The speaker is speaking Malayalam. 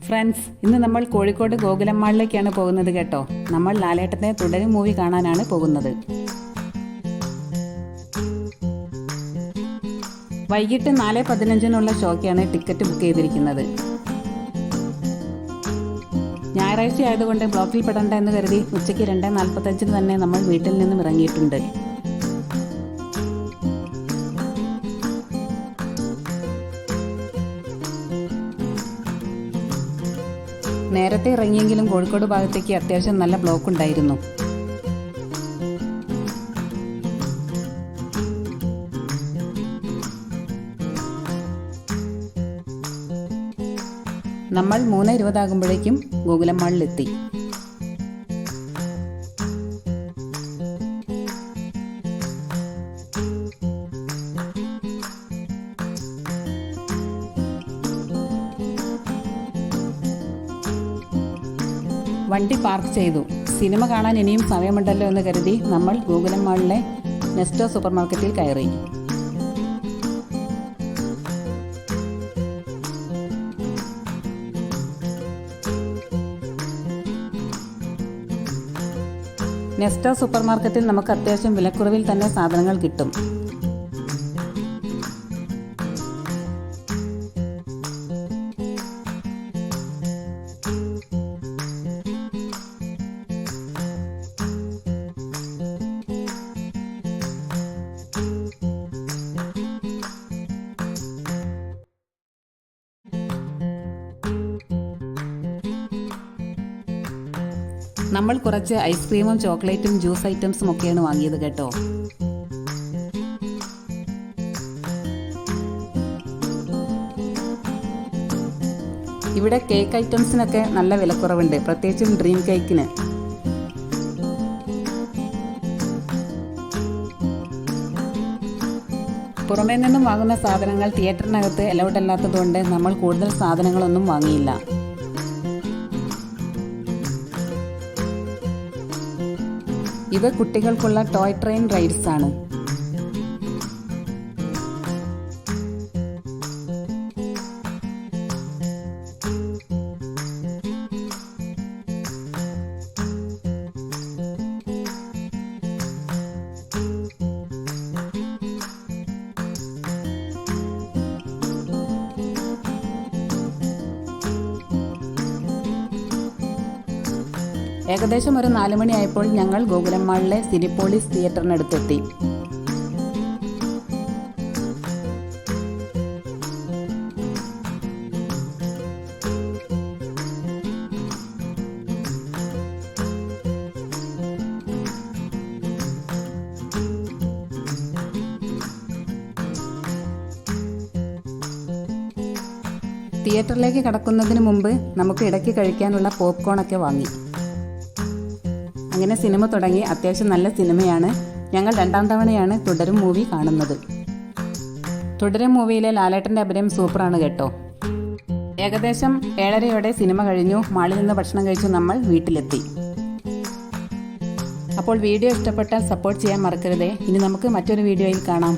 ഫ്രണ്ട്സ്, ഇന്ന് നമ്മൾ കോഴിക്കോട് ഗോകുലം മാളിലേക്കാണ് പോകുന്നത് കേട്ടോ. നമ്മൾ ലാലേട്ടന്റെ തുടരും മൂവി കാണാനാണ് പോകുന്നത്. വൈകിട്ട് 4:15 ഷോയ്ക്കാണ് ടിക്കറ്റ് ബുക്ക് ചെയ്തിരിക്കുന്നത്. ഞായറാഴ്ച ആയതുകൊണ്ട് ബ്ലോക്കിൽ പെടണ്ട എന്ന് കരുതി ഉച്ചയ്ക്ക് 2:45 തന്നെ നമ്മൾ വീട്ടിൽ നിന്നും ഇറങ്ങിയിട്ടുണ്ട്. നേരത്തെ ഇറങ്ങിയെങ്കിലും കോഴിക്കോട് ഭാഗത്തേക്ക് അത്യാവശ്യം നല്ല ബ്ലോക്ക് ഉണ്ടായിരുന്നു. നമ്മൾ 3:20 ആകുമ്പോഴേക്കും ഗോകുലം മാളിലെത്തി. വണ്ടി പാർക്ക് ചെയ്തു. സിനിമ കാണാൻ ഇനിയും സമയമുണ്ടല്ലോ എന്ന് കരുതി നമ്മൾ ഗോകുലം മാളിലെ നെസ്റ്റോ സൂപ്പർ മാർക്കറ്റിൽ കയറി. നെസ്റ്റോ സൂപ്പർ മാർക്കറ്റിൽ നമുക്ക് അത്യാവശ്യം വിലക്കുറവിൽ തന്നെ സാധനങ്ങൾ കിട്ടും. നമ്മൾ കുറച്ച് ഐസ്ക്രീമും ചോക്ലേറ്റും ജ്യൂസ് ഐറ്റംസും ഒക്കെയാണ് വാങ്ങിയത് കേട്ടോ. ഇവിടെ കേക്ക് ഐറ്റംസിനൊക്കെ നല്ല വിലക്കുറവുണ്ട്, പ്രത്യേകിച്ചും ഡ്രീം കേക്കിന്. പുറമേ നിന്നും വാങ്ങുന്ന സാധനങ്ങൾ തിയേറ്ററിനകത്ത് അലൗഡ് അല്ലാത്തതുകൊണ്ട് നമ്മൾ കൂടുതൽ സാധനങ്ങളൊന്നും വാങ്ങിയില്ല. ഇവ കുട്ടികൾക്കുള്ള ടോയ് ട്രെയിൻ റൈഡ്സ് ആണ്. ഏകദേശം ഒരു 4 മണിയായപ്പോൾ ഞങ്ങൾ ഗോകുലം മാളിലെ സിനിപോളിസ് തിയേറ്ററിനടുത്തെത്തി. തിയേറ്ററിലേക്ക് കടക്കുന്നതിന് മുമ്പ് നമുക്ക് ഇടയ്ക്ക് കഴിക്കാനുള്ള പോപ്കോണൊക്കെ വാങ്ങി. അങ്ങനെ സിനിമ തുടങ്ങി. അത്യാവശ്യം നല്ല സിനിമയാണ്. ഞങ്ങൾ 2ാം തവണയാണ് തുടരും മൂവി കാണുന്നത്. തുടരും മൂവിയിലെ ലാലേട്ടൻ്റെ അഭിനയം സൂപ്പറാണ് കേട്ടോ. ഏകദേശം 7:30 സിനിമ കഴിഞ്ഞു. മാളിൽ നിന്ന് ഭക്ഷണം കഴിച്ചു നമ്മൾ വീട്ടിലെത്തി. അപ്പോൾ വീഡിയോ ഇഷ്ടപ്പെട്ടാൽ സപ്പോർട്ട് ചെയ്യാൻ മറക്കരുതേ. ഇനി നമുക്ക് മറ്റൊരു വീഡിയോയിൽ കാണാം.